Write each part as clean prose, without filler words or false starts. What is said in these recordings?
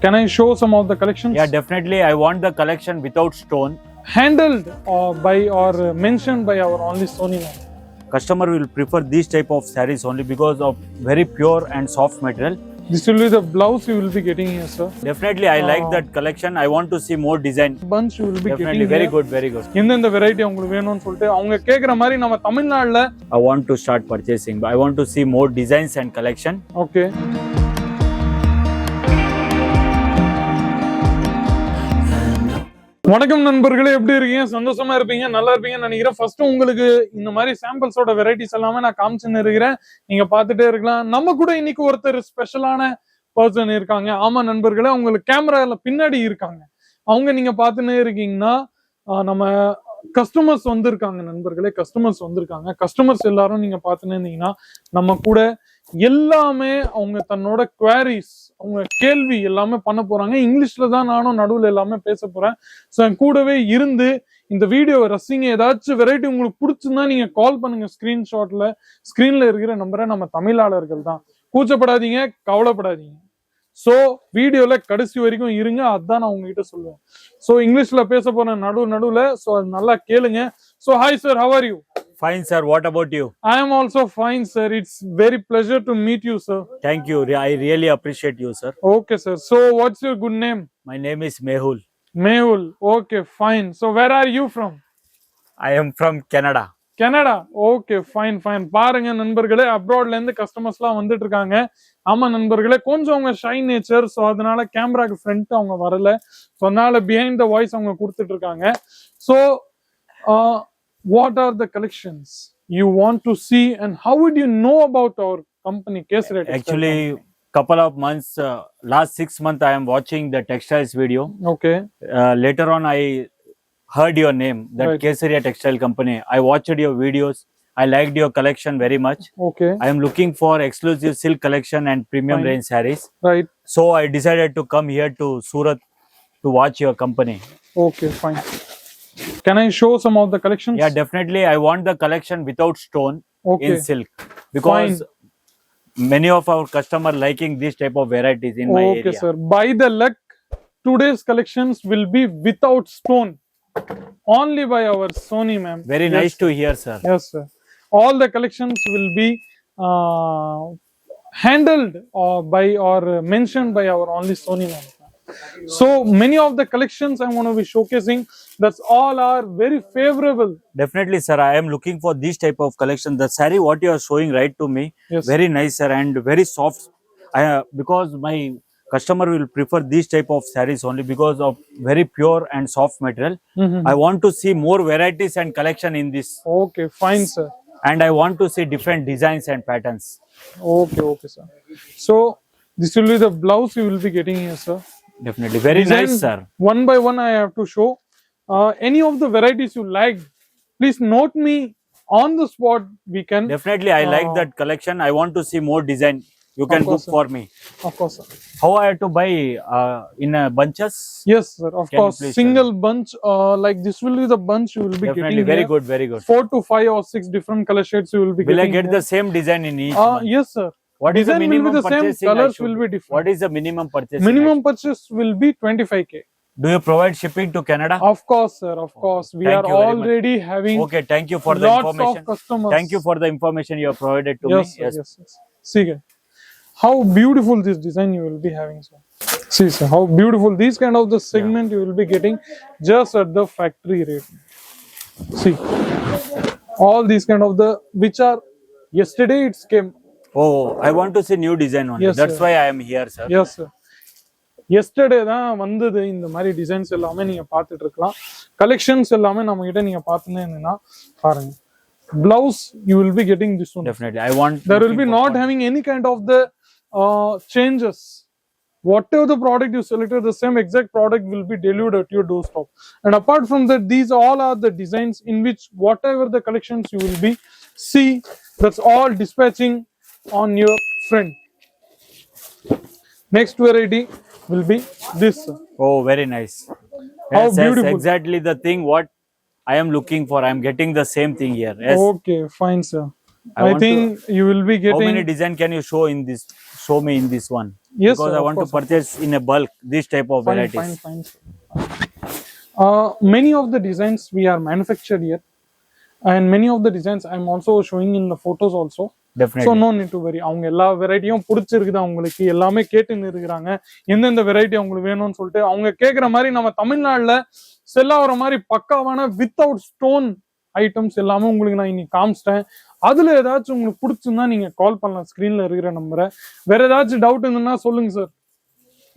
Can I show some of the collections? Yeah, definitely. I want the collection without stone. Handled by or mentioned by our only Sony man. Customer will prefer these type of sarees only because of very pure and soft material. This will be the blouse you will be getting here, sir. Definitely, I like that collection. I want to see more design. Bunch you will be Definitely, getting very here. good, very good. இந்த variety உங்களுக்கு வேணும்னு சொல்லிட்டு அவங்க கேக்குற மாதிரி நம்ம தமிழ்நாட்டுல I want to start purchasing. I want to see more designs and collection. Okay வணக்கம் நண்பர்களே, எப்படி இருக்கீங்க? சந்தோஷமா இருப்பீங்க, நல்லா இருப்பீங்கன்னு நினைக்கிறேன். ஃபர்ஸ்ட் உங்களுக்கு இந்த மாதிரி சாம்பிள்ஸோட வெரைட்டிஸ் எல்லாமே நான் காமிச்சுன்னு இருக்கிறேன், நீங்க பார்த்துட்டே இருக்கலாம். நம்ம கூட இன்னைக்கு ஒருத்தர் ஸ்பெஷலான பர்சன் இருக்காங்க. ஆமா நண்பர்களே, உங்களுக்கு கேமரால பின்னாடி இருக்காங்க. அவங்க நீங்க பார்த்துன்னே இருக்கீங்கன்னா நம்ம கஸ்டமர்ஸ் வந்திருக்காங்க நண்பர்களே. கஸ்டமர்ஸ் எல்லாரும் நீங்க பார்த்துன்னு இருந்தீங்கன்னா நம்ம கூட எல்லாமே அவங்க தன்னோட குவாரிஸ், அவங்க கேள்வி எல்லாமே பண்ண போறாங்க. இங்கிலீஷ்ல தான் நானும் நடுவில் எல்லாமே பேச போறேன். ஸோ என் கூடவே இருந்து இந்த வீடியோவை ரசிங்க. ஏதாச்சும் வெரைட்டி உங்களுக்கு பிடிச்சிருந்தா நீங்க கால் பண்ணுங்க. ஸ்கிரீன்ல இருக்கிற நம்பரை நம்ம தமிழாளர்கள் தான். கூச்சப்படாதீங்க, கவலைப்படாதீங்க. ஸோ வீடியோல கடைசி வரைக்கும் இருங்க, அதுதான் நான் உங்ககிட்ட சொல்லுவேன். ஸோ இங்கிலீஷ்ல பேச போறேன் நடுவுல. ஸோ அது நல்லா கேளுங்க. So hi sir, how are you? Fine, sir. What about you? I am also fine, sir. It's very pleasure to meet you, sir. Thank you. I really appreciate you, sir. Okay, sir. So what's your good name? My name is Mehul. Mehul. Okay, fine. So where are you from? I am from Canada. Canada. Okay, fine. பாருங்க நண்பர்களே, அப்ராட்ல இருந்து கஸ்டமர்ஸ்லாம் வந்துட்டு இருக்காங்க. ஆமா நண்பர்களே, கொஞ்சம் அவங்க shy nature, so அதனால கேமராக்கு ஃப்ரண்ட் அவங்க வரல. ஸோ அதனால பிஹைண்ட் த வாய்ஸ் அவங்க கொடுத்துட்டு இருக்காங்க. So what are the collections you want to see and how would you know about our company, Kesari Textile? Actually, couple of months, last 6 months, I am watching the textiles video. Okay. Later on, I heard your name, that Right. Kesari Textile Company. I watched your videos. I liked your collection very much. Okay. I am looking for exclusive silk collection and premium Fine. range sarees. Right. So I decided to come here to Surat to watch your company. Okay, fine. Can I show some of the collections? Yeah, definitely. I want the collection without stone Okay. in silk because many of our customer liking this type of varieties in my Okay, area. sir. By the luck, today's collections will be without stone. Only by our Sony ma'am. Very Yes. nice to hear, sir. Yes, sir. All the collections will be handled by or mentioned by our only Sony ma'am. So many of the collections I'm going to be showcasing, that's all are very favorable. Definitely, sir. I am looking for this type of collection. The saree what you are showing right to me, Yes. very nice, sir, and very soft. Because my customer will prefer this type of sarees only because of very pure and soft material. Mhm. I want to see more varieties and collection in this, Okay, fine, sir. and I want to see different designs and patterns. Okay, sir. So this will be the blouse you will be getting here, sir. Definitely, very Design, nice, sir. One by one I have to show. Any of the varieties you like, please note me on the spot. We can. Definitely, I like that collection. I want to see more design. You can course, book for me. Of course, sir. How I have to buy in bunches? Yes, sir. Of Can you course, please single bunch. Like this will be the bunch you will be Definitely, getting. very here. good, very good. 4 to 5 or 6 different color shades you will be Will I getting. get the same design in each one? Yes, sir. What is the Design will minimum be the same, purchasing I colors should will do? be different. What is the minimum purchasing? Minimum purchase will be 25K. Do you provide shipping to Canada? Of course, sir. Of course, we Thank are you very much. already having Okay, thank you for the lots information. of customers. Thank you for the information you have provided to Yes, me. sir, yes. See, guys, how beautiful this design you will be having, sir. See, sir, how beautiful these kind of the segment you will be getting just at the factory rate. See, all these kind of the which are yesterday it's came. Oh, I want to see new design only. Yes, That's sir. why I am here, sir. Yes, sir. Yesterday தான் வந்தது இந்த மாதிரி designs எல்லாமே நீங்க பார்த்துட்டு இருக்கலாம். Collections எல்லாமே நம்ம கிட்ட நீங்க பார்த்துனே இருந்தீங்கன்னா பாருங்க. Blouse you will be getting this one. Definitely, I want. There will be looking not for- having any kind of the changes. Whatever the product you selected, the same exact product will be delivered at your doorstep. And apart from that, these all are the designs in which whatever the collections you will be see, that's all dispatching on your front. Next variety will be this. Oh, very nice. How Yes, beautiful. exactly the thing what I am looking for. I am getting the same thing here. Yes. Okay, fine, sir. I think you will be how getting. many design can you show me in this one? Yes, Because sir, I of want to course. purchase in a bulk this type of Fine, varieties. fine, fine. Many of the designs we are manufactured here, and many of the designs I'm also showing in the photos also. So Definitely. no need to worry. அவங்க எல்லா வெரைட்டியும் பிடிச்சிருக்குது அவங்களுக்கு, எல்லாமே கேட்டுன்னு இருக்கிறாங்க எந்தெந்த variety அவங்களுக்கு வேணும்னு சொல்லிட்டு. அவங்க கேட்குற மாதிரி நம்ம தமிழ்நாட்டுல செல் ஆகிற மாதிரி பக்காவான வித்தவுட் ஸ்டோன் ஐட்டம்ஸ் எல்லாமே உங்களுக்கு நான் இன்னைக்கு காமிச்சிட்டேன். அதுல ஏதாச்சும் உங்களுக்கு பிடிச்சிருந்தா நீங்க கால் பண்ணலாம் ஸ்கிரீன்ல இருக்கிற நம்பரை. வேற ஏதாச்சும் டவுட் இருந்ததுன்னா சொல்லுங்க sir.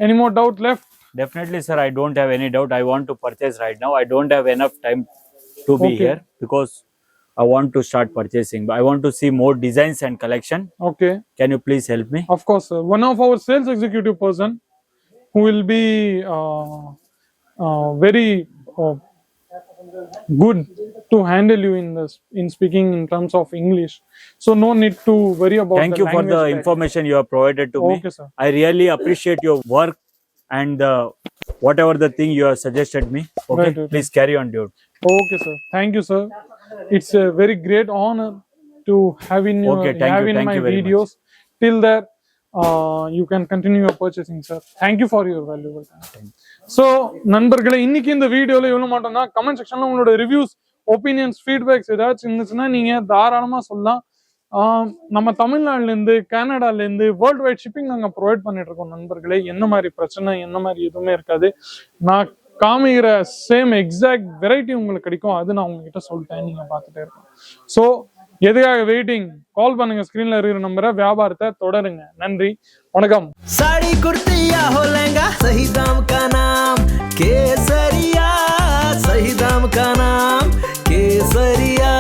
Any more doubt left? Definitely, sir. I don't have any doubt. I want to purchase right now. I don't have enough time to be Okay. here because I want to start purchasing. But I want to see more designs and collection. Okay. Can you please help me? Of course, sir. One of our sales executive person who will be very good to handle you in speaking in terms of English. So no need to worry about. Thank the you for the language barrier. information you have provided to Okay, me. sir. I really appreciate your work and whatever the thing you have suggested me. Okay, Right, right. please carry on, dude. Okay, sir. Thank you, sir. It's a very great honor to have in your Okay, thank have you, in thank my you very videos. Till that, you can continue your purchasing, sir. Thank you for your valuable time. So, நண்பர்களே, இன்னைக்கு இந்த வீடியோல எவ்வளவு மாட்டோம்னா comment செக்ஷன்ல உங்களோட reviews, opinions, feedbacks ஏதாச்சும் இருந்துச்சுன்னா நீங்க தாராளமா சொல்லலாம். நம்ம தமிழ்நாடுல இருந்து, கனடால இருந்து வேர்ல்டு வைட் ஷிப்பிங் நாங்க ப்ரொவைட் பண்ணிட்டு இருக்கோம் நண்பர்களே. என்ன மாதிரி பிரச்சனை, என்ன மாதிரி எதுவுமே இருக்காது. நான் காமிக்கிற சேம் எக்ஸாக்ட் வெரைட்டி உங்களுக்கு கிடைக்கும். அது நான் உங்ககிட்ட சொல்லிட்டேன், நீங்க பார்த்துட்டே இருக்கோம். ஸோ எதுக்காக வெயிட்டிங்? கால் பண்ணுங்க, ஸ்கிரீன்ல இருக்கிற நம்பரை. வியாபாரத்தை தொடருங்க. நன்றி, வணக்கம். साड़ी कुर्ती या हो लहंगा, सही दाम का नाम केसरिया, सही दाम का नाम केसरिया।